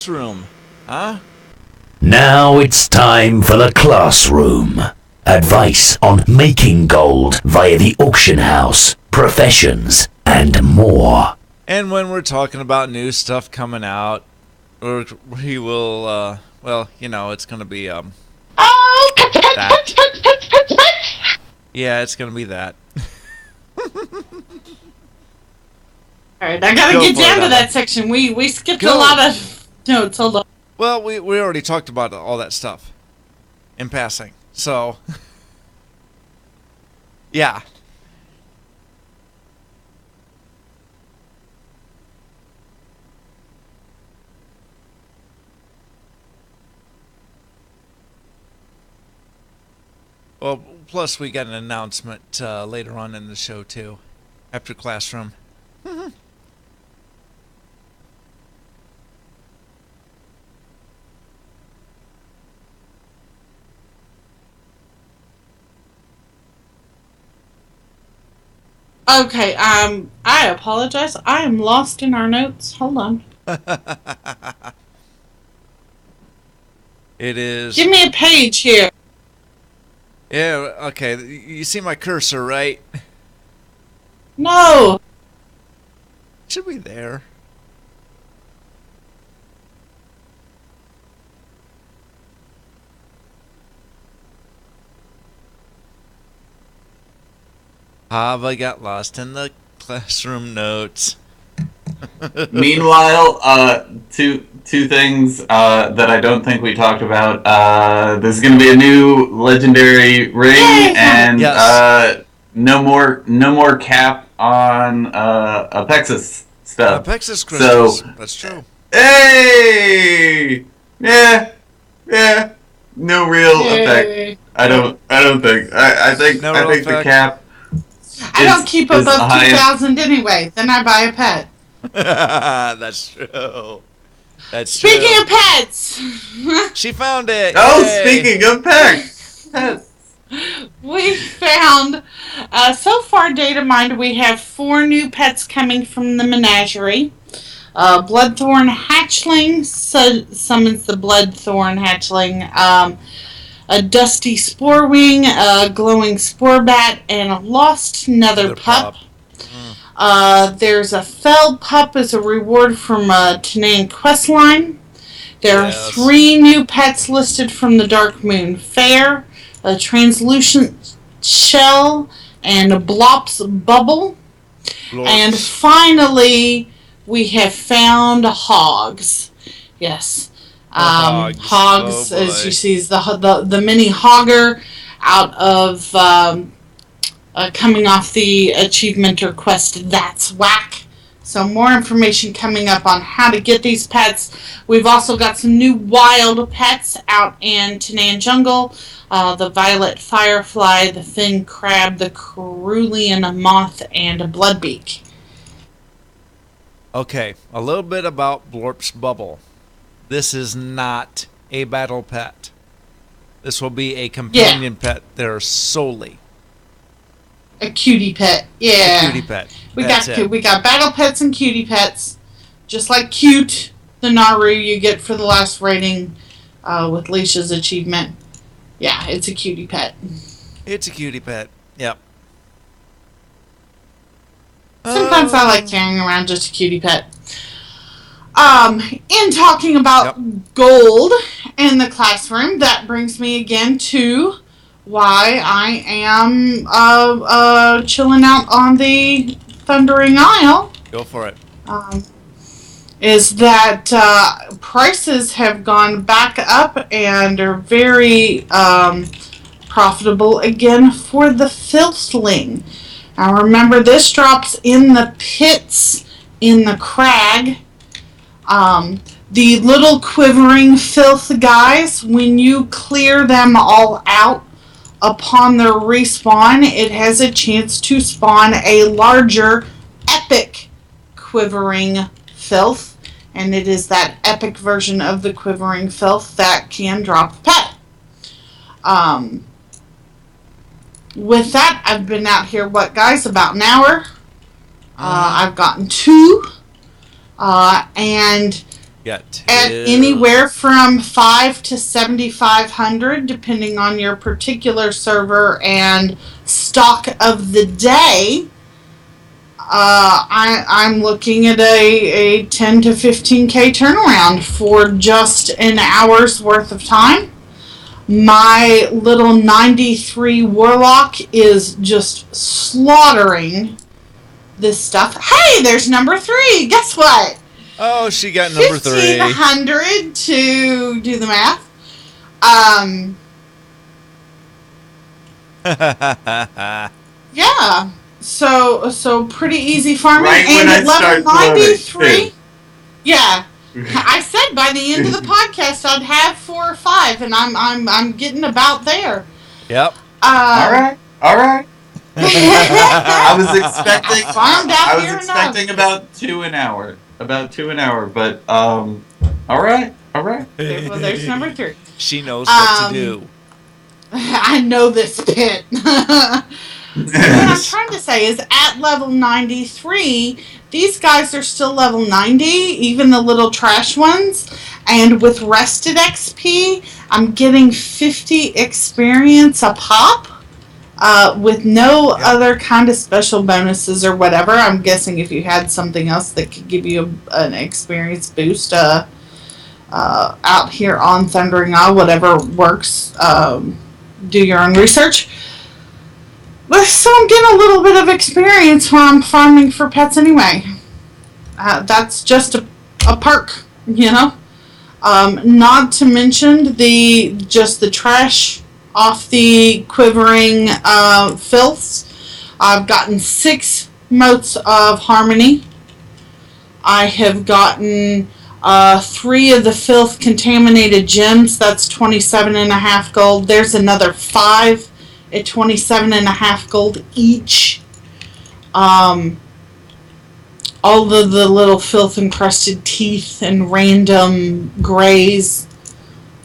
classroom, huh? Now it's time for the classroom. Advice on making gold via the auction house, professions, and more. And when we're talking about new stuff coming out, we will, it's going to be, that. Yeah, it's going to be that. Alright, I gotta get down to that section. We skipped a lot of notes. Hold on. Well, we already talked about all that stuff in passing. So, yeah. Well, plus we got an announcement later on in the show, too, after classroom. Okay, I apologize. I am lost in our notes. Hold on. It is... Give me a page here. Yeah, okay. You see my cursor, right? No. It should be there. I got lost in the classroom notes. Meanwhile, two things that I don't think we talked about. There's going to be a new legendary ring, and yes. no more cap on Apexis stuff. Apexis crystals. So, that's true. Hey, yeah, no real effect. I don't think. I think the cap. I don't keep above 2,000 anyway. Then I buy a pet. That's true. Speaking of pets, she found it. Oh, Yay. Speaking of pets, we found so far data mined. We have 4 new pets coming from the menagerie. Bloodthorn hatchling summons the Bloodthorn hatchling. A dusty spore wing, a glowing spore bat, and a lost nether pup. There's a fell pup as a reward from a Tanaan questline. There are 3 new pets listed from the Dark Moon Fair, a translucent shell, and a Blops bubble. And finally, we have found hogs. Yes. Hogs, as you see, is the mini hogger out of coming off the achievement or quest That's Whack. So more information coming up on how to get these pets. We've also got some new wild pets out in Tanaan Jungle. The violet firefly, the fin crab, the cerulean moth, and a bloodbeak. Okay, a little bit about Blorp's bubble. This is not a battle pet. This will be a companion pet there solely. A cutie pet, yeah. A cutie pet. We got battle pets and cutie pets, just like Cute, the Naru you get for the last rating with Leisha's achievement. Yeah, it's a cutie pet. It's a cutie pet. Yep. Sometimes I like carrying around just a cutie pet. In talking about gold in the classroom, that brings me again to why I am chilling out on the Thundering Isle. Go for it. Is that prices have gone back up and are very profitable again for the Filthling. Now remember, this drops in the pits in the crag. The little quivering filth guys, when you clear them all out upon their respawn, it has a chance to spawn a larger epic quivering filth, and it is that epic version of the quivering filth that can drop a pet. With that, I've been out here, guys, about an hour. I've gotten 2. And Got at anywhere from 5 to 7,500, depending on your particular server and stock of the day. I'm looking at a 10 to 15K turnaround for just an hour's worth of time. My little 93 Warlock is just slaughtering this stuff. Hey, there's number 3. Guess what? Oh, she got number 3. 1,500 to do the math. Yeah. So pretty easy farming. Right and when at I level start 93, yeah. I said by the end of the podcast I'd have 4 or 5, and I'm getting about there. Yep. All right. I was expecting. Farmed out I was here expecting about 2 an hour. But all right. Well, there's number 3. She knows what to do. I know this pit. What I'm trying to say is at level 93, these guys are still level 90, even the little trash ones. And with rested XP, I'm getting 50 experience a pop with no other kind of special bonuses or whatever. I'm guessing if you had something else that could give you an experience boost out here on Thundering Isle, whatever works, do your own research. So I'm getting a little bit of experience when I'm farming for pets anyway. That's just a perk, you know. Not to mention the trash off the quivering filths. I've gotten 6 motes of harmony. I have gotten 3 of the filth contaminated gems. That's 27.5 gold. There's another 5 at 27.5 gold each. All of the little filth encrusted teeth and random grays.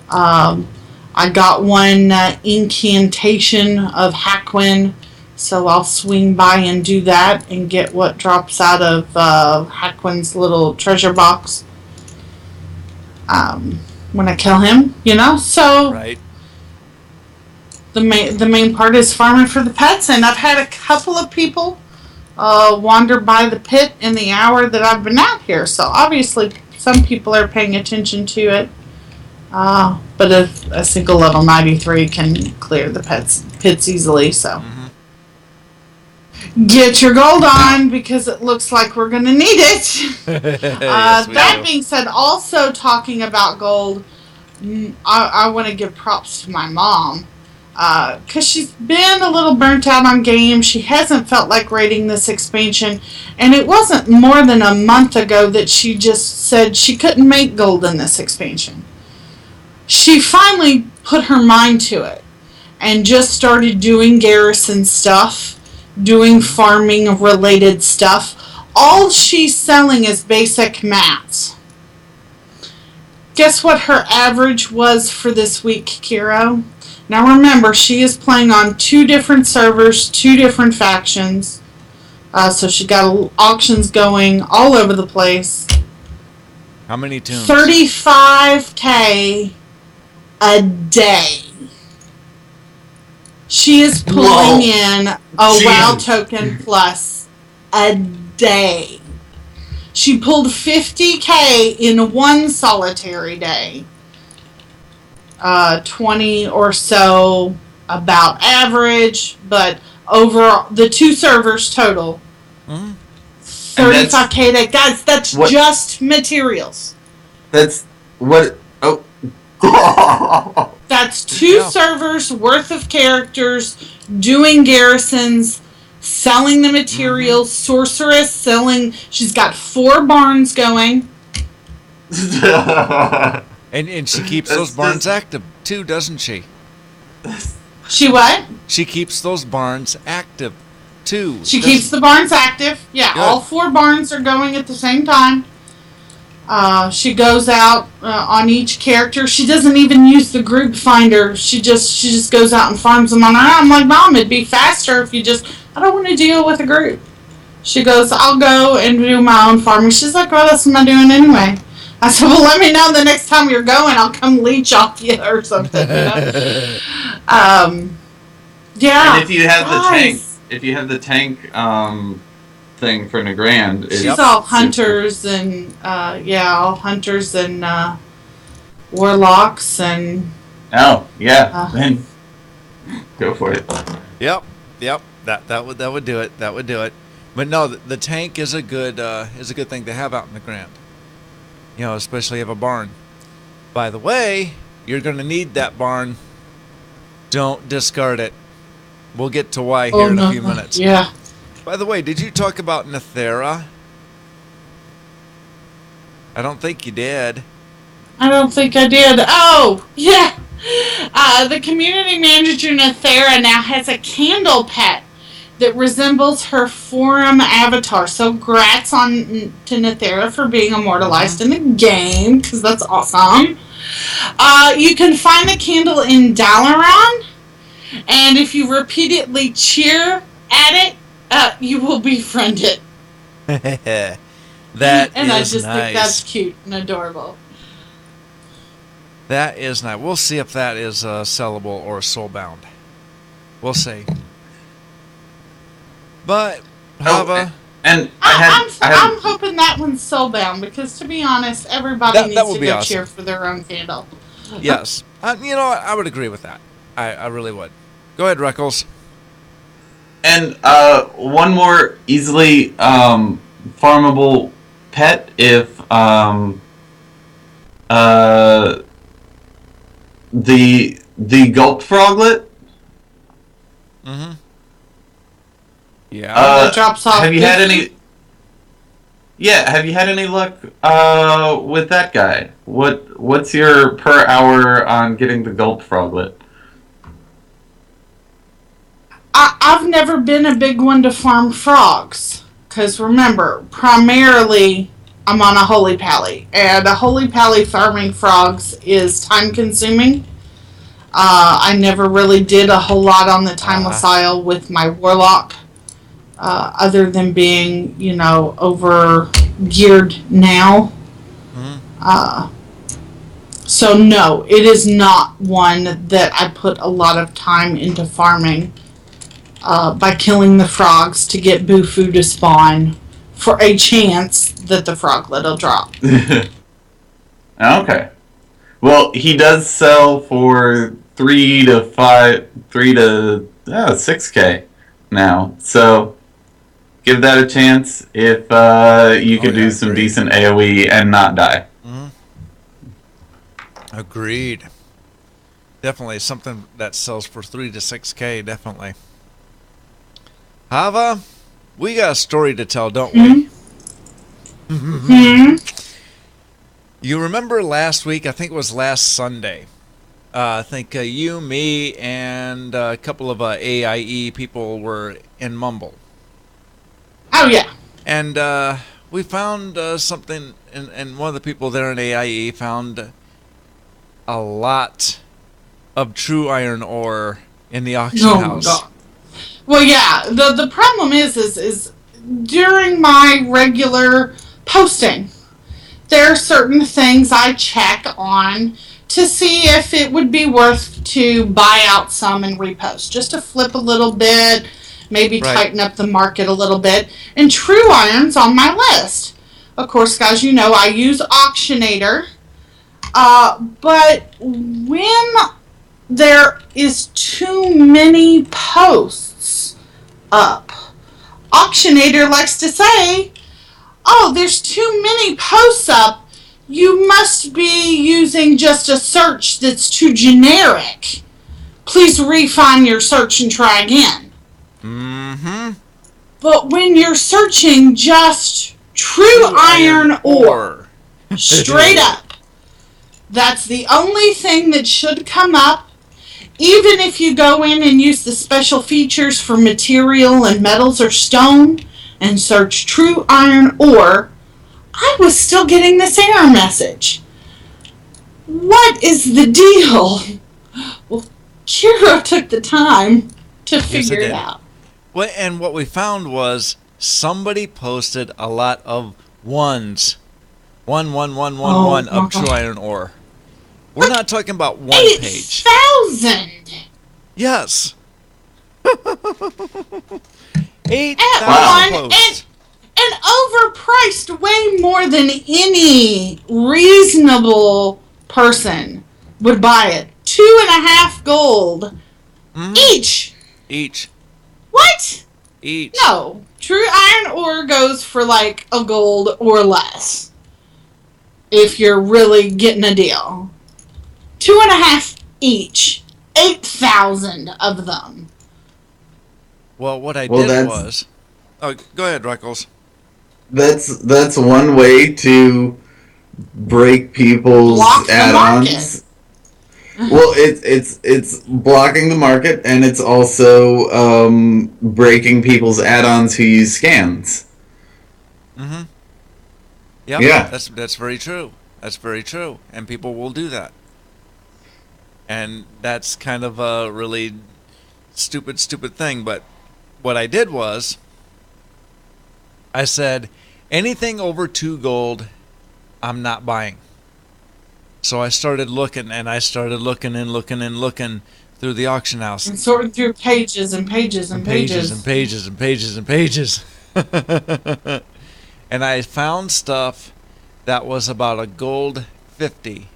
I got one incantation of Hackwind, so I'll swing by and do that and get what drops out of Hackwind's little treasure box when I kill him, you know. So Right. the main part is farming for the pets, and I've had a couple of people wander by the pit in the hour that I've been out here. So obviously, some people are paying attention to it. But a single level 93 can clear the pits easily. So get your gold on, because it looks like we're going to need it. Yes, we That do. being said, also talking about gold, I want to give props to my mom. Because she's been a little burnt out on games. She hasn't felt like raiding this expansion. And it wasn't more than a month ago that she just said she couldn't make gold in this expansion. She finally put her mind to it and just started doing garrison stuff, doing farming related stuff. All she's selling is basic mats. Guess what her average was for this week, Kiro? Now remember, she is playing on 2 different servers, 2 different factions. So she got auctions going all over the place. How many tunes? 35K a day. She is pulling Whoa. in a Jeez. WoW token plus a day. She pulled 50K in one solitary day. 20 or so about average, but over the 2 servers total, 35K a day. Guys, that's what- just materials. That's what. Oh. That's 2 Yeah. servers worth of characters doing garrisons, selling the materials, sorceress selling. She's got 4 barns going. And she keeps those barns active too, doesn't she? She what? She keeps those barns active too. She keeps the barns active. Yeah, Good. all 4 barns are going at the same time. She goes out on each character. She doesn't even use the group finder. She just goes out and farms them on her own. I'm like, Mom, it'd be faster if you just. I don't want to deal with a group. She goes, I'll go and do my own farming. She's like, well, that's what I'm doing anyway. I said, well, let me know the next time you're going. I'll come leech off you or something. Yeah. And if you have the tank thing for Nagrand, she's all hunters and all hunters and warlocks and. Oh yeah, then go for it. Yep. That would do it. That would do it. But no, the tank is a good thing to have out in the Grand. You know, especially if you have a barn. By the way, you're going to need that barn. Don't discard it. We'll get to why here in a few minutes. Yeah. By the way, did you talk about Nethera? I don't think you did. I don't think I did. Oh, yeah. The community manager Nethera now has a candle pet that resembles her forum avatar. So grats on to Nethera for being immortalized in the game, because that's awesome. You can find the candle in Dalaran, and if you repeatedly cheer at it, you will befriend it. That and is I just nice. think that's cute and adorable. That is nice. We'll see if that is sellable or soulbound. We'll see. But Hava, and I'm hoping that one's soulbound, because to be honest, everybody needs to go cheer for their own candle. Yes, you know what? I would agree with that. I really would. Go ahead, Reckles. And one more easily farmable pet if the gulp froglet. Mm-hmm. Yeah. That drops off. Have you had any? Yeah. Have you had any luck with that guy? What's your per hour on getting the gulp froglet? I've never been a big one to farm frogs, because remember, primarily I'm on a Holy Pally, and a Holy Pally farming frogs is time consuming. I never really did a whole lot on the Timeless Isle with my Warlock, other than being, over geared now. Mm-hmm. So no, it is not one that I put a lot of time into farming. By killing the frogs to get Bufu to spawn for a chance that the froglet will drop. Okay. Well, he does sell for 3 to 6K now. So give that a chance if you could do some decent AoE and not die. Mm-hmm. Agreed. Definitely something that sells for 3 to 6K, definitely. Hava, we got a story to tell, don't we? Mm-hmm. You remember last week, I think it was last Sunday, I think you, me, and a couple of AIE people were in Mumble. Oh, yeah. And we found something, and one of the people there in AIE found a lot of true iron ore in the auction house. God. Well, yeah, the problem is during my regular posting, there are certain things I check on to see if it would be worth to buy out some and repost, just to flip a little bit, maybe tighten up the market a little bit. And True Iron's on my list. Of course, guys, you know I use Auctionator, but when there is too many posts up, Auctionator likes to say, oh, there's too many posts up, you must be using just a search that's too generic. Please refine your search and try again. Mm-hmm. But when you're searching just true iron ore, straight up, that's the only thing that should come up. Even if you go in and use the special features for material and metals or stone and search true iron ore, I was still getting this error message. What is the deal? Well, Kira took the time to figure it out. Well, and what we found was somebody posted a lot of ones. one Oh, of true iron ore. We're not talking about one page. 8,000 Yes. 8,000 at one, posts. and overpriced way more than any reasonable person would buy it. 2.5 gold each. Each. What? Each. No. True iron ore goes for like a gold or less. If you're really getting a deal. 2.5 each. 8,000 of them. Well, what I Well, did that's- was... Oh, go ahead, Reckles. That's one way to break people's Block the add-ons. Well, it's blocking the market, and it's also breaking people's add-ons who use scans. Mm-hmm. Yep, Yeah. That's very true. That's very true. And people will do that. And that's kind of a really stupid thing. But what I did was, I said, anything over 2 gold, I'm not buying. So I started looking, and I started looking through the auction house. And sorting through pages and pages and pages. And pages and pages and pages. And I found stuff that was about a gold 50,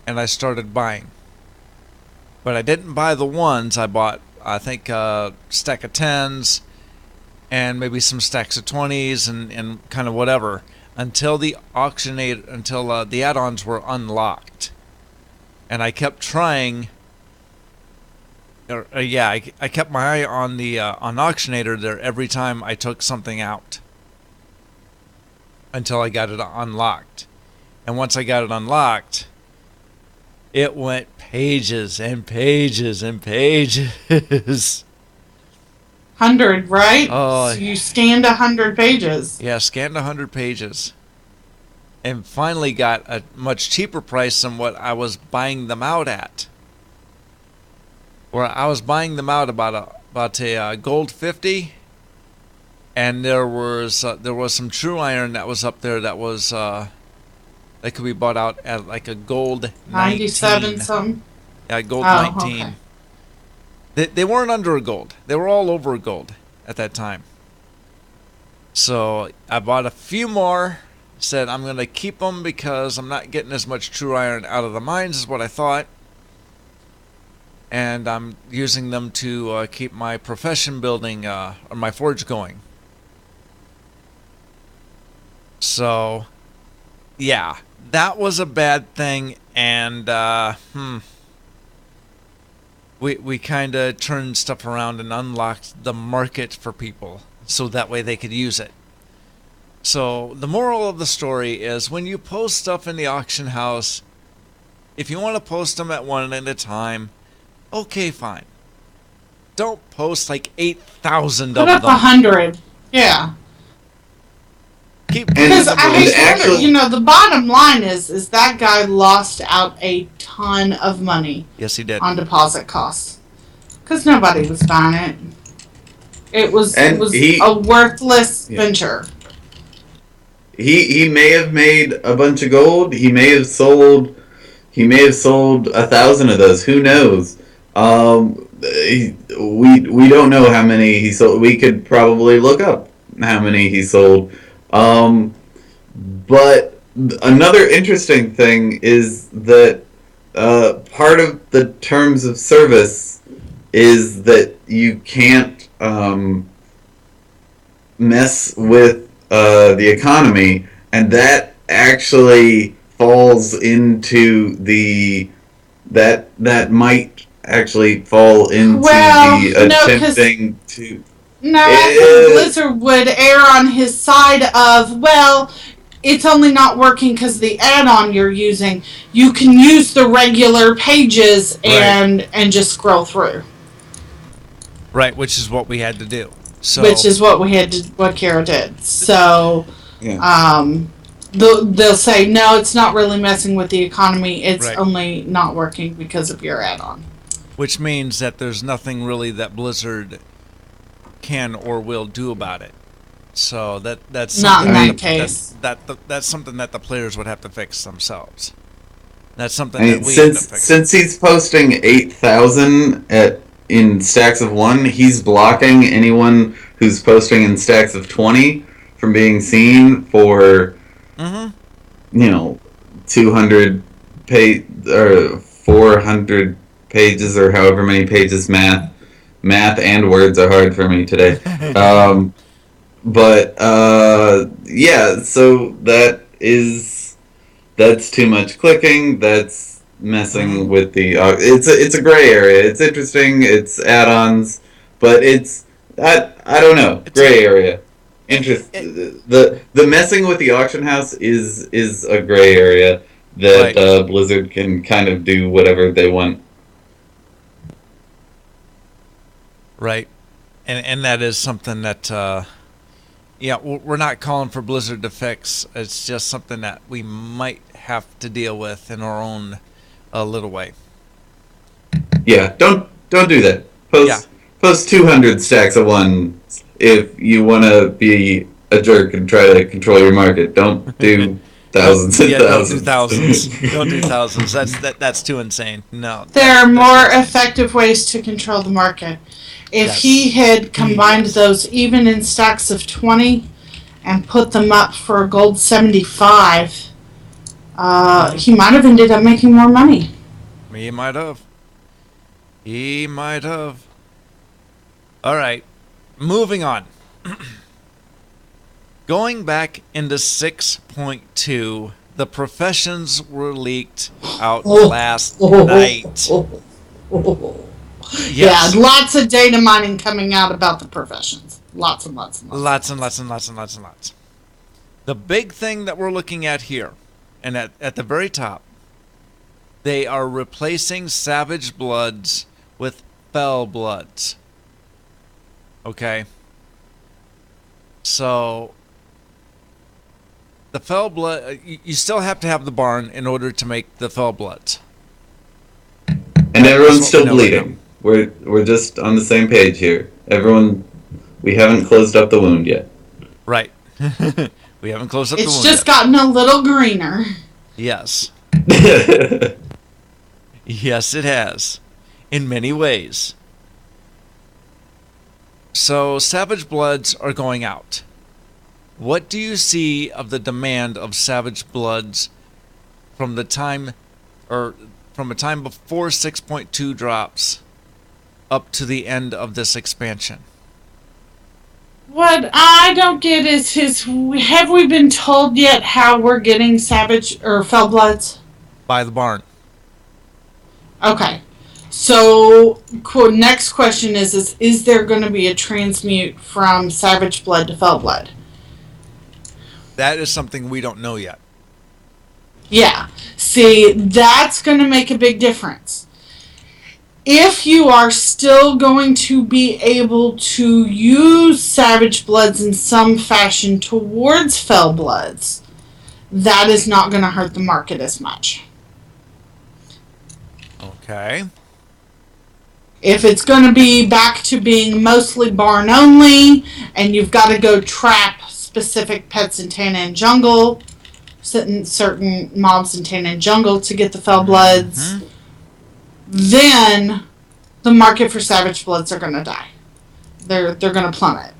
and I started buying. But I didn't buy the ones. I bought, I think, a stack of 10s and maybe some stacks of 20s and kind of whatever until the the add-ons were unlocked. And I kept trying. I kept my eye on the on Auctionator there every time I took something out until I got it unlocked. And once I got it unlocked, it went pages and pages and pages. 100, right? Oh. So you scanned 100 pages. Yeah, scanned 100 pages. And finally got a much cheaper price than what I was buying them out at. Where I was buying them out about a gold 50, and there was some true iron that was up there that was that could be bought out at like a gold 97 19. something. Yeah, gold Oh, 19. okay. They weren't under a gold. They were all over a gold at that time. So I bought a few more. Said I'm going to keep them because I'm not getting as much true iron out of the mines as what I thought. And I'm using them to keep my profession building or my forge going. So, yeah, that was a bad thing, and we kind of turned stuff around and unlocked the market for people so that way they could use it. So the moral of the story is when you post stuff in the auction house, if you want to post them at one at a time, okay, fine. Don't post like 8,000 Put of up them. 100. Yeah. Keep And- Because the I numbers. hate to actually- wonder, you know, the bottom line is that guy lost out a ton of money Yes, he did. on deposit costs. Because nobody was buying it. It was And a worthless Yeah. venture. He may have made a bunch of gold. He may have sold 1,000 of those. Who knows? We don't know how many he sold. We could probably look up how many he sold. But another interesting thing is that part of the terms of service is that you can't mess with the economy, and that actually falls into that might actually fall into Well, the no, 'cause- attempting to. No, I think Blizzard would err on his side of, well, it's only not working because the add-on you're using. You can use the regular pages and just scroll through, Right, which is what we had to do. So which is what what Kara did. So, Yeah. they'll say no, it's not really messing with the economy. It's Right. only not working because of your add-on. which means that there's nothing really that Blizzard can or will do about it. So that's Not something in that case. that's something that the players would have to fix themselves. That's something I mean, that we have to fix. since he's posting 8,000 in stacks of 1, he's blocking anyone who's posting in stacks of 20 from being seen for Mm-hmm. 200 or 400 pages or however many pages. Math and words are hard for me today. But yeah, so that's too much clicking. That's messing with the. It's a gray area. It's interesting. It's add-ons, but I don't know, gray area. The messing with the auction house is a gray area that Right. Blizzard can kind of do whatever they want. Right, and that is something that we're not calling for Blizzard to fix. It's just something that we might have to deal with in our own little way. Yeah, don't do that. Post 200 stacks of 1 if you want to be a jerk and try to control your market. Don't do thousands and thousands. Don't do thousands. Don't do thousands. That's too insane. No. There are more effective ways to control the market. If Yes. he had combined those even in stacks of 20 and put them up for a gold 75, he might have ended up making more money. He might have. He might have. All right. Moving on. Going back into 6.2, the professions were leaked out last night. Yes. Yeah, lots of data mining coming out about the professions. Lots and lots and lots. Lots and lots and lots and lots and lots. The big thing that we're looking at here, and at the very top, they are replacing Savage Bloods with Fell Bloods. Okay? So, the Fell Blood, you still have to have the barn in order to make the Fell Bloods. And everyone's what still we know right bleeding. We're just on the same page here. Everyone, we haven't closed up the wound yet. Right. We haven't closed up the It's wound just yet. gotten a little greener. Yes. Yes, it has. In many ways. So, Savage Bloods are going out. What do you see of the demand of Savage Bloods from a time before 6.2 drops up to the end of this expansion? What I don't get is have we been told yet how we're getting Savage or Fell Bloods? By the barn. Okay. So, next question is there going to be a transmute from Savage Blood to Fell Blood? That is something we don't know yet. Yeah. See, that's going to make a big difference. If you are still going to be able to use Savage Bloods in some fashion towards Fell Bloods, that is not going to hurt the market as much. Okay. If it's going to be back to being mostly barn only, and you've got to go trap specific pets in Tana and Jungle, certain mobs in Tana and Jungle to get the Fell Bloods, then the market for Savage Bloods are going to die. They're going to plummet.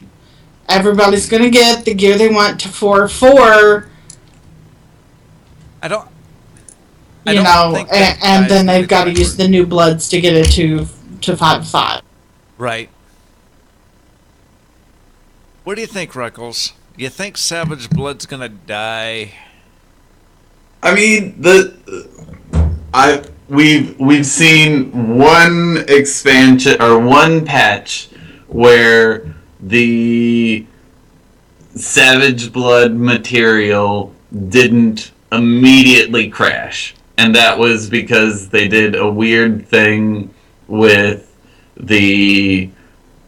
Everybody's going to get the gear they want to 4-4. I don't think And then they've got to use the new Bloods to get it to 5-5. Right. What do you think, Ruckles? Do you think Savage Blood's gonna die? I mean, we've seen one expansion or one patch where the Savage Blood material didn't immediately crash, and that was because they did a weird thing with the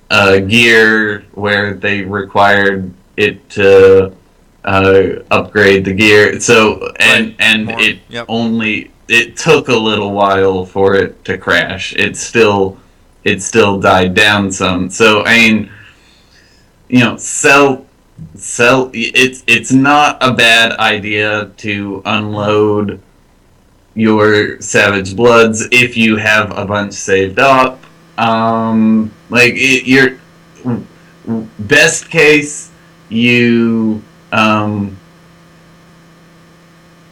gear where they required it to upgrade the gear. So it took a little while for it to crash. It still died down some. So I mean, It's not a bad idea to unload your Savage Bloods if you have a bunch saved up. Your best case, you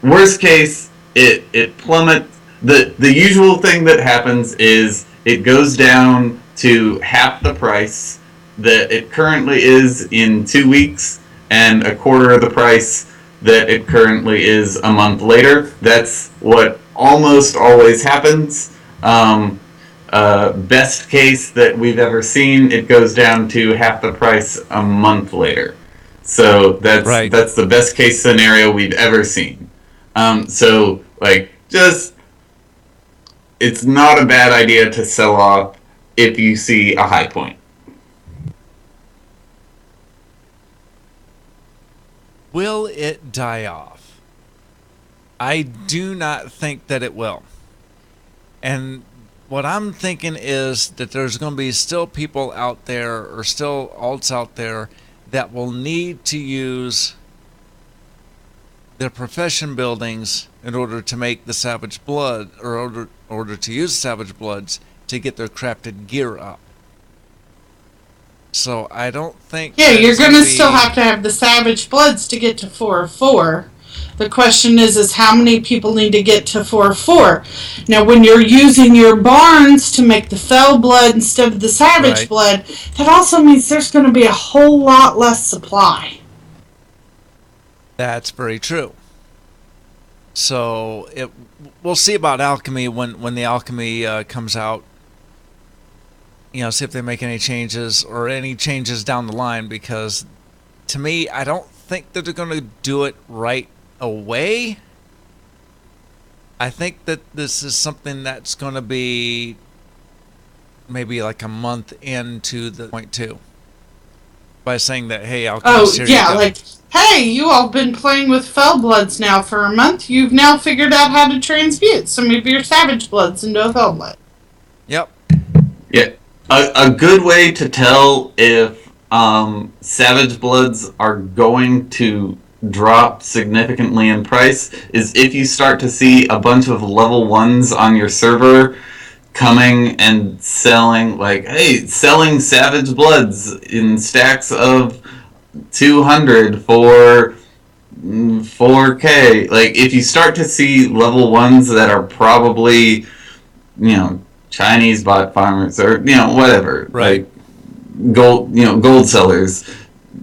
worst case, it plummets. The usual thing that happens is it goes down to half the price that it currently is in 2 weeks, and a quarter of the price that it currently is a month later. That's what almost always happens. Best case that we've ever seen, it goes down to half the price a month later. So that's the best case scenario we've ever seen. It's not a bad idea to sell off if you see a high point. Will it die off? I do not think that it will. And what I'm thinking is that there's going to be still people out there, or still alts out there, that will need to use their profession buildings in order to make the Savage Blood, or order to use Savage Bloods to get their crafted gear up. So I don't think... Yeah, you're going to still have to have the Savage Bloods to get to 4/4. The question is how many people need to get to 4/4. Now, when you're using your barns to make the Fell Blood instead of the Savage Blood, that also means there's going to be a whole lot less supply. That's very true. So we'll see about alchemy when the alchemy comes out. See if they make any changes or any changes down the line, because to me, I don't think that they're going to do it right away. I think that this is something that's going to be maybe like a month into the point 2. By saying that, hey, hey, you all been playing with Fell Bloods now for a month. You've now figured out how to transmute some of your Savage Bloods into a Fell Blood. Yep. Yeah. A good way to tell if Savage Bloods are going to drop significantly in price is if you start to see a bunch of level 1s on your server coming and selling, selling Savage Bloods in stacks of 200 for 4K. If you start to see level 1s that are probably, Chinese bot farmers or whatever, gold sellers,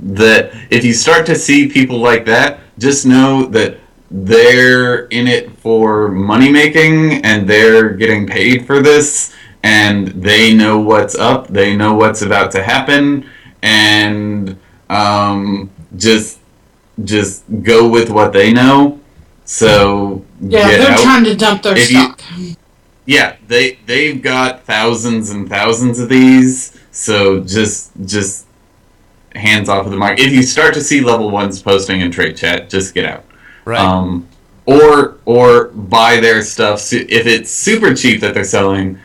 that if you start to see people like that, just know that they're in it for money making and they're getting paid for this, and they know what's up, they know what's about to happen, and just go with what they know. So they're trying to dump their stock. Yeah, they've got thousands and thousands of these, so just hands off of the market. If you start to see level 1s posting in trade chat, just get out. Right. Or buy their stuff. If it's super cheap that they're selling,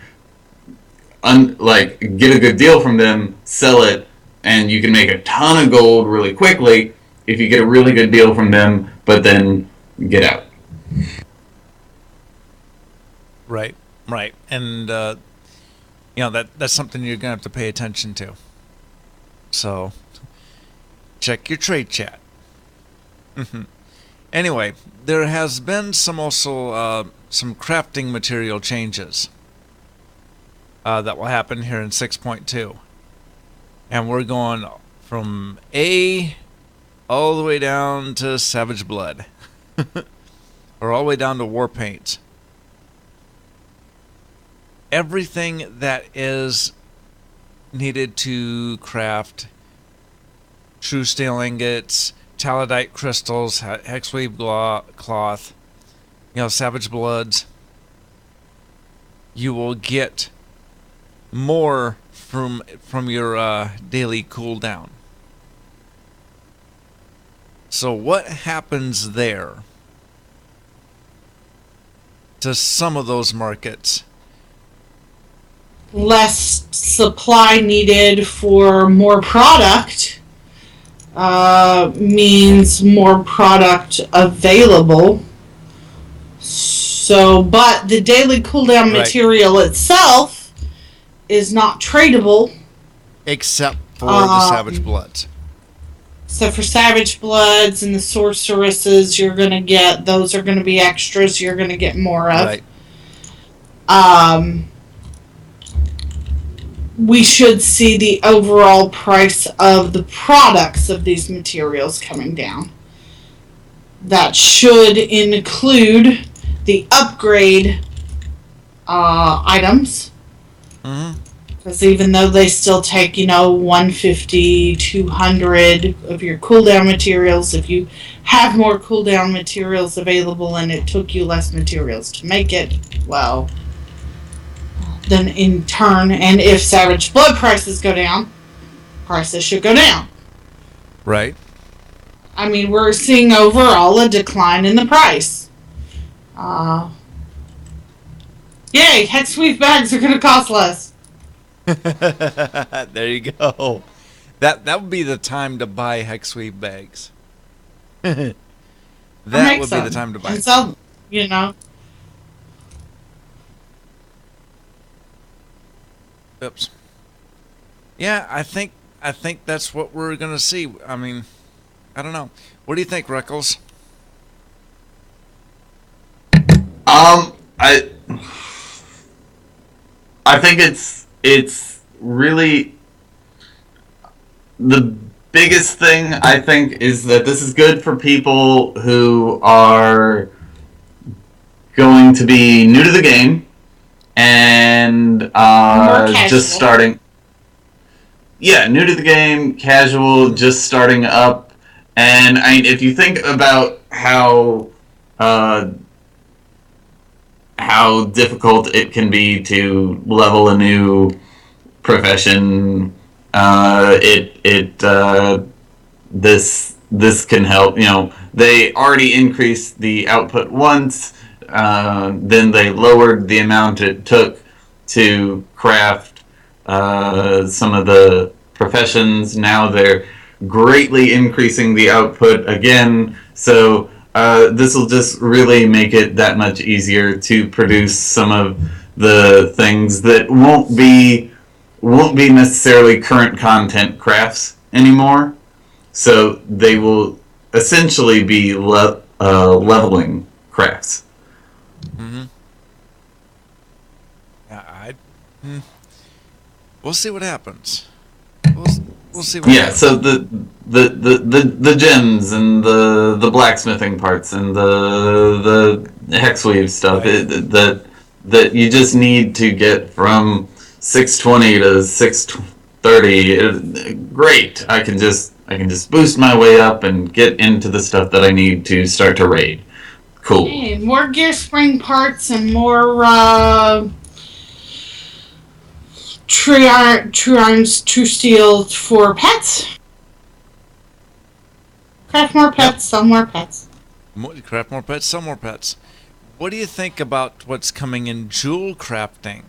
get a good deal from them, sell it, and you can make a ton of gold really quickly if you get a really good deal from them, but then get out. Right. And, that's something you're going to have to pay attention to. So, check your trade chat. Anyway, there has been some crafting material changes that will happen here in 6.2. And we're going from A all the way down to Savage Blood. Or all the way down to War Paint. Everything that is needed to craft true steel ingots, talidite crystals, hexweave cloth, Savage Bloods, you will get more from your daily cooldown. So what happens there to some of those markets? Less supply needed for more product. means more product available. So, but the daily cooldown Right. material itself is not tradable, Except for the Savage Bloods. except for Savage Bloods and the Sorceresses. You're gonna get those are gonna be extras. You're gonna get more of. Right. We should see the overall price of the products of these materials coming down. That should include the upgrade items. Mm-hmm. Because even though they still take, 150, 200 of your cooldown materials, if you have more cooldown materials available and it took you less materials to make it, well, then in turn, and if Savage Blood prices go down, prices should go down. Right. I mean, we're seeing overall a decline in the price. Yay, Hexweave bags are going to cost less. There you go. That would be the time to buy Hexweave bags. That would be the time to buy. And so, you know. Oops. Yeah, I think that's what we're gonna see. I mean, I don't know. What do you think, Reckles? I think it's really the biggest thing. I think is that this is good for people who are going to be new to the game and just starting. Yeah, new to the game, casual, just starting up, and if you think about how difficult it can be to level a new profession, this can help. They already increased the output once, then they lowered the amount it took to craft some of the professions. Now they're greatly increasing the output again, so this will just really make it that much easier to produce some of the things that won't be necessarily current content crafts anymore. So they will essentially be leveling crafts. Mm-hmm. We'll see what happens. We'll see what happens. So the gems and the blacksmithing parts and the hexweave stuff, Right. that you just need to get from 620 to 630. Great. I can just boost my way up and get into the stuff that I need to start to raid. Cool. Hey, more gear spring parts and more true irons, true steel for pets. Craft more pets, sell more pets. Craft more pets, sell more pets. What do you think about what's coming in jewel crafting?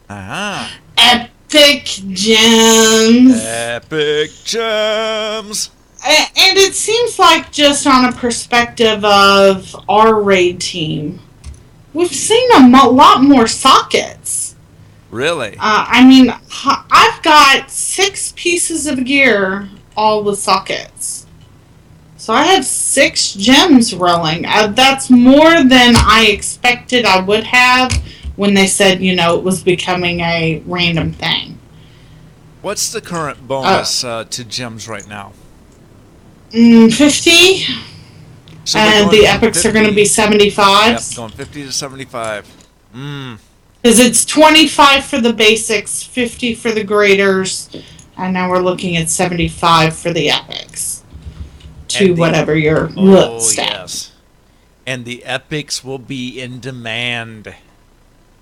Aha. Epic gems. Epic gems. And it seems like, just on a perspective of our raid team, we've seen a lot more sockets. Really? I've got 6 pieces of gear, all with sockets. So I have 6 gems rolling. That's more than I expected I would have when they said, it was becoming a random thing. What's the current bonus to gems right now? 50. So And the epics are going to be 75s. Yep, going 50 to 75. Because it's 25 for the basics, 50 for the graders, and now we're looking at 75 for the epics. To whatever your stat. Yes. And the epics will be in demand.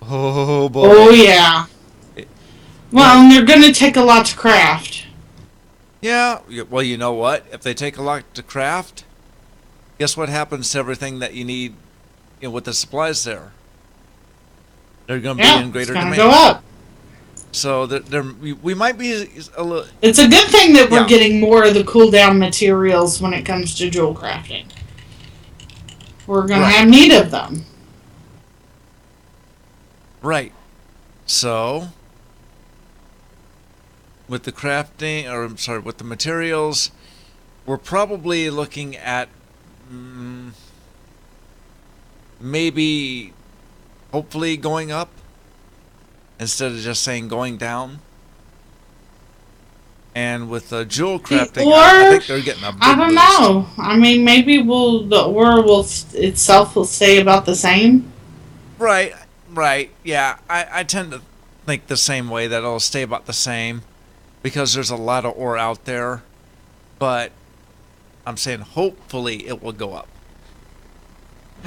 Oh, boy. Oh, yeah. Well, and they're going to take a lot to craft. Yeah, well, you know what? If they take a lot to craft, guess what happens to everything that you need with the supplies there? They're going to be in greater demand. It's going to go up. So we might be a little. It's a good thing that we're Yeah. getting more of the cooldown materials when it comes to jewel crafting. We're going Right. to have need of them. Right. So, with the crafting, or I'm sorry, with the materials, we're probably looking at maybe, hopefully, going up instead of just saying going down. And with the jewel crafting, I think they're getting a big I don't boost. know. I mean, maybe the aura itself will stay about the same. Right, right. Yeah, I tend to think the same way, that it'll stay about the same because there's a lot of ore out there. But I'm saying hopefully it will go up.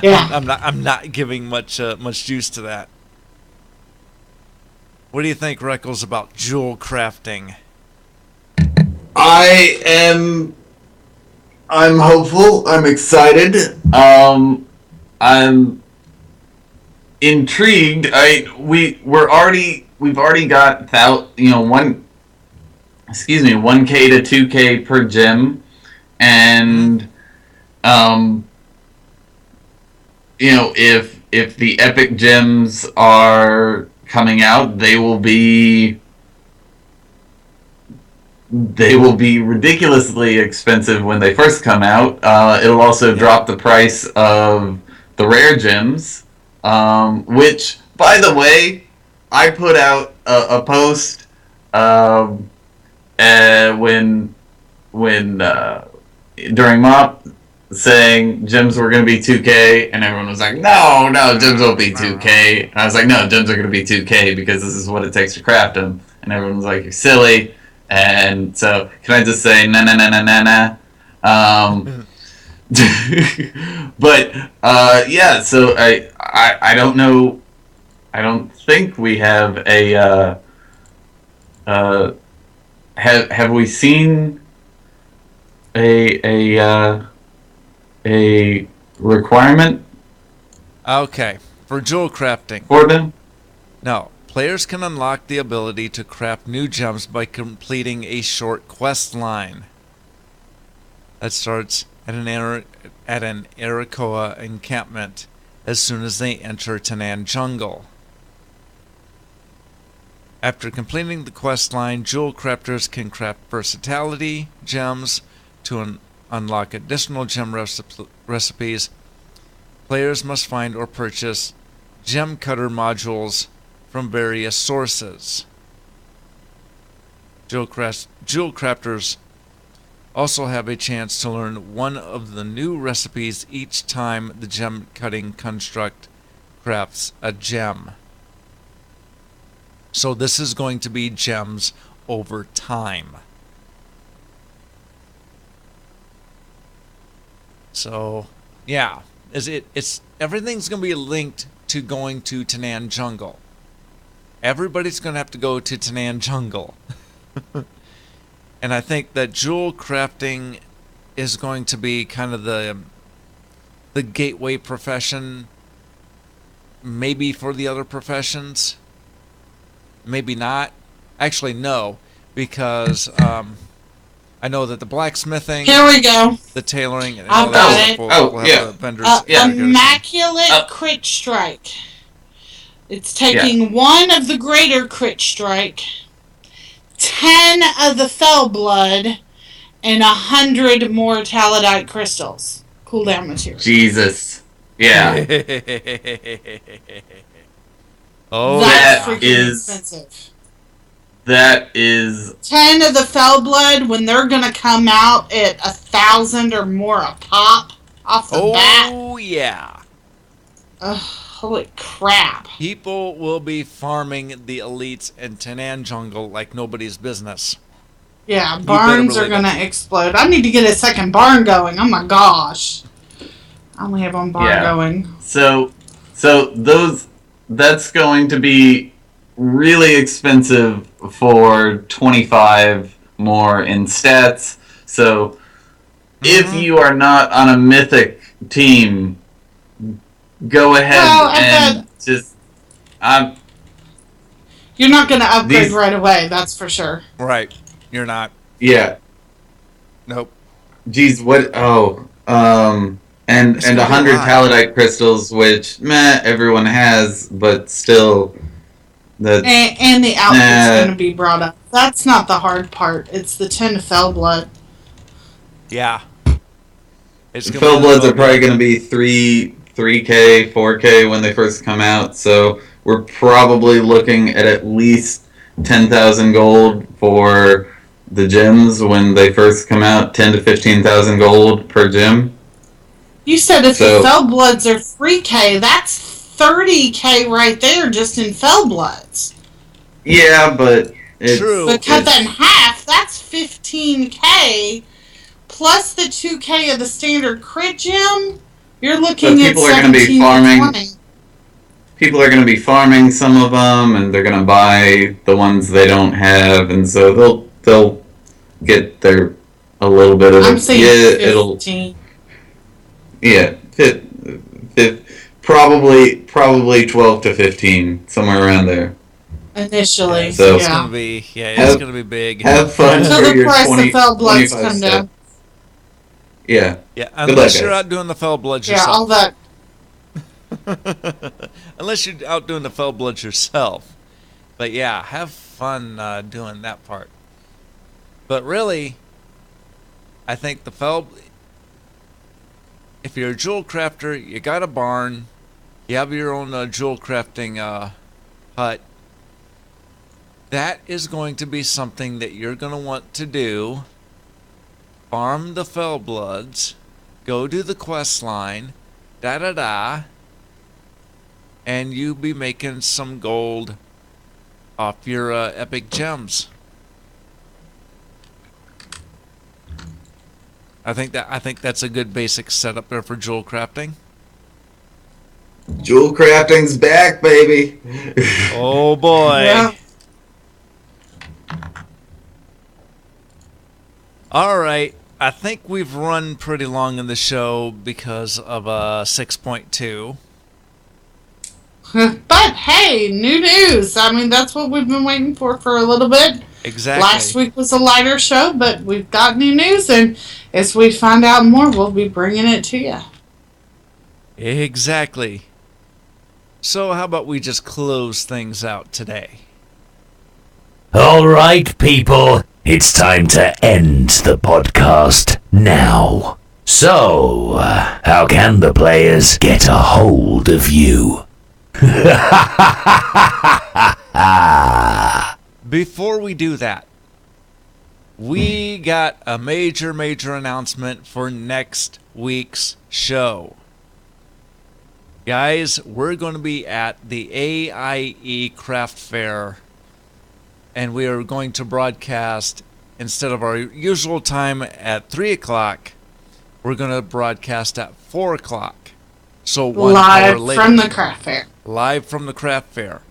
Yeah. I'm not giving much juice to that. What do you think, Reckles, about jewel crafting? I'm hopeful. I'm excited. I'm intrigued. We've already got 1K to 2K per gem, and if the epic gems are coming out, they will be ridiculously expensive when they first come out. It'll also drop the price of the rare gems, which, by the way, I put out a post during MOP saying gems were going to be 2K, and everyone was like, no, gems won't be 2K. And I was like, no, gems are going to be 2K because this is what it takes to craft them. And everyone was like, you're silly. And so, can I just say, nah. But, yeah, so I don't know. I don't think we have a, have we seen a requirement Okay, for jewel crafting. for them? No, players can unlock the ability to craft new gems by completing a short quest line that starts at an Arakoa encampment as soon as they enter Tanan Jungle. After completing the quest line, jewel crafters can craft versatility gems to unlock additional gem recipes. Players must find or purchase gem cutter modules from various sources. Jewel crafters also have a chance to learn one of the new recipes each time the gem cutting construct crafts a gem. So this is going to be gems over time. So, yeah, it's everything's going to be linked to going to Tanan Jungle. Everybody's going to have to go to Tanan Jungle. And I think that jewel crafting is going to be kind of the gateway profession, maybe for the other professions. Maybe not. Actually, no, because I know that the blacksmithing, Here we go. the tailoring, and all I've that got stuff it. will have yeah. the vendors. Immaculate Crit Strike. It's taking one of the greater Crit Strike, 10 of the Fell Blood, and 100 more Talidite crystals. Cooldown material. Jesus. Yeah. Oh, That's that freaking is- expensive. That is 10 of the Fell Blood, when they're going to come out at 1,000 or more a pop off the bat. oh yeah. Ugh, holy crap. People will be farming the elites in Tanan Jungle like nobody's business. Yeah, better barns are believe going to explode. I need to get a second barn going. Oh my gosh. I only have one barn going. so that's going to be really expensive for 25 more in stats. So if you are not on a mythic team, go ahead Well, and just You're not going to upgrade These- right away, that's for sure. Right. You're not. Yeah. Nope. Geez, what? Oh, and It's gonna be 100 a lot. talidite crystals, which everyone has, but still, that's And the outfit's Nah. going to be brought up. That's not the hard part. It's the 10 of Fellblood. Yeah. It's gonna be Fellbloods the- are probably going to be 3K, 4K when they first come out, so we're probably looking at least 10,000 gold for the gems when they first come out. 10 to 15,000 gold per gem. You said if So- the Fellbloods are 3K, that's 30K right there just in Fellbloods. Yeah, but it's, True. But cut it's- that in half, that's 15K plus the 2K of the standard crit gem. You're looking at people are gonna be 17 to farming. 20. people are going to be farming some of them, and they're going to buy the ones they don't have, and so they'll get their a little bit of I'm it. saying Yeah, it'll 15. probably 12 to 15, somewhere around there. Initially, So- It's yeah. gonna be it's Have- gonna be big. Have fun Until for the your price 20, of Fellbloods 25 come step. down. Yeah. Yeah, luck, unless you're guys. out doing the Fellbloods Yeah, all yourself. that. Unless you're out doing the Fellbloods yourself. But yeah, have fun doing that part. But really, I think the if you're a jewel crafter, you got a barn, you have your own jewel crafting hut, that is going to be something that you're going to want to do. Farm the Fellbloods, go do the quest line, and you be making some gold off your epic gems. I think that's a good basic setup there for jewel crafting. Jewel crafting's back, baby. Oh boy. Yeah. All right. I think we've run pretty long in the show because of 6.2. But hey, new news. I mean, that's what we've been waiting for a little bit. Exactly. Last week was a lighter show, but we've got new news, and as we find out more, we'll be bringing it to you. Exactly. So how about we just close things out today? All right, people, it's time to end the podcast now. So, how can the players get a hold of you? Before we do that, we got a major announcement for next week's show. Guys, we're going to be at the AIE Craft Fair, and we are going to broadcast, instead of our usual time at 3 o'clock, we're going to broadcast at 4 o'clock. So 1 hour Live later. from the craft fair. Live from the craft fair.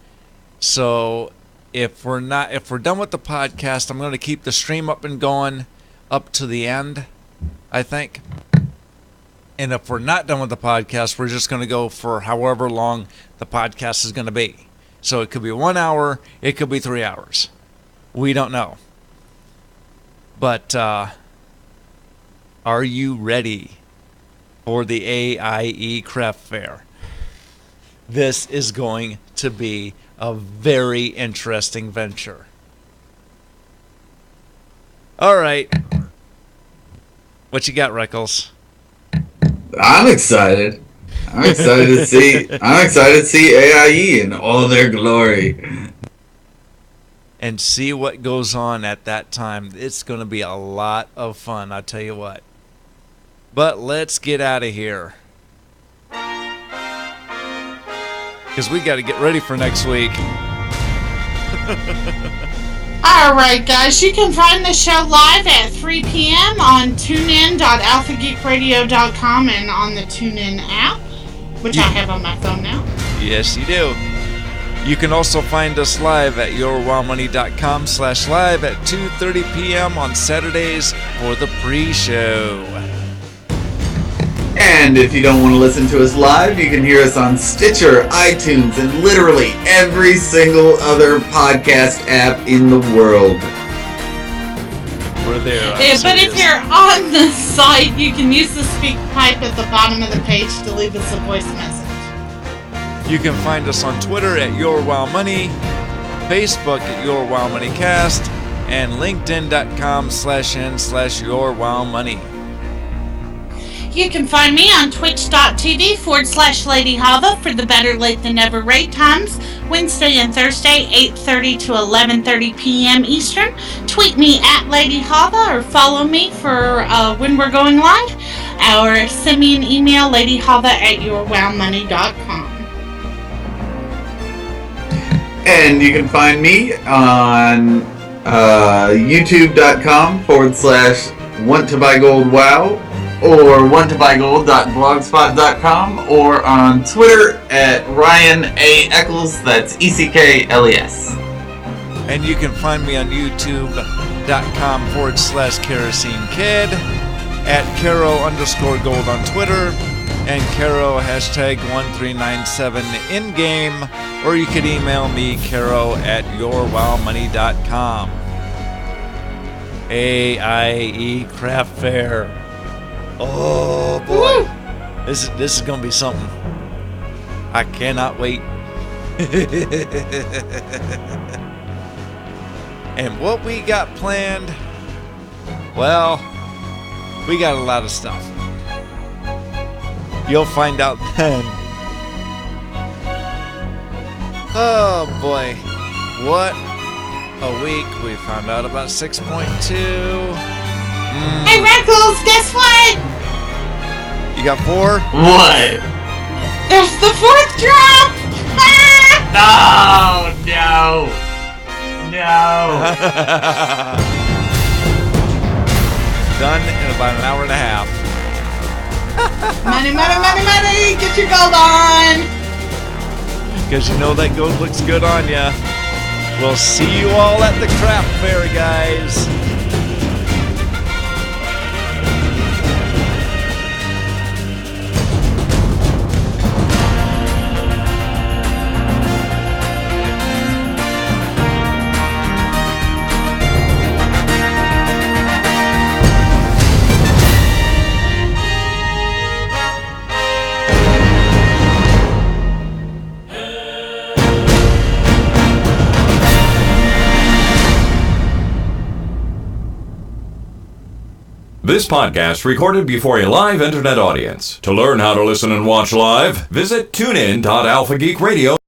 So if we're done with the podcast, I'm going to keep the stream up and going up to the end, I think. And if we're not done with the podcast, we're just going to go for however long the podcast is going to be. So it could be 1 hour, it could be 3 hours. We don't know. But are you ready for the AIE Craft Fair? This is going to be a very interesting venture. All right. What you got, Reckles? I'm excited. I'm excited to see AIE in all their glory. And see what goes on at that time. It's going to be a lot of fun, I tell you what. But let's get out of here. Because we got to get ready for next week. All right, guys, you can find the show live at 3 p.m. on tunein.alphageekradio.com and on the TuneIn app, which I have on my phone now. Yes, you do. You can also find us live at yourwildmoney.com/live at 2:30 p.m. on Saturdays for the pre-show. And And if you don't want to listen to us live, you can hear us on Stitcher, iTunes, and literally every single other podcast app in the world. We're there. But if you're on the site, you can use the speak pipe at the bottom of the page to leave us a voice message. You can find us on Twitter at YourWowMoney, Facebook at YourWowMoneyCast, and LinkedIn.com/n/YourWowMoney. You can find me on twitch.tv/Lady Hava for the better late than never raid times, Wednesday and Thursday, 8:30 to 11:30 p.m. Eastern. Tweet me at Lady Hava or follow me for when we're going live, or send me an email, ladyhava@yourwowmoney.com. And you can find me on youtube.com/wanttobuygoldwow, or wanttobuygold.blogspot.com, or on Twitter at Ryan A. Eccles, that's ECKLES. And you can find me on youtube.com/Kerosene Kid, at Caro_gold on Twitter, and Caro #1397 in game, or you could email me caro@yourwowmoney.com. AIE Craft Fair. Oh boy, this is gonna be something. I cannot wait. And what we got planned? Well, we got a lot of stuff. You'll find out then. Oh boy, what a week. We found out about 6.2. Hey, Reckles, guess what? You got 4? What? There's the 4th drop! Oh, no. No. Done in about an hour and a half. Money, money, money, money! Get your gold on! Because you know that gold looks good on ya. We'll see you all at the craft fair, guys. This podcast recorded before a live internet audience. To learn how to listen and watch live, visit tunein.alphageekradio.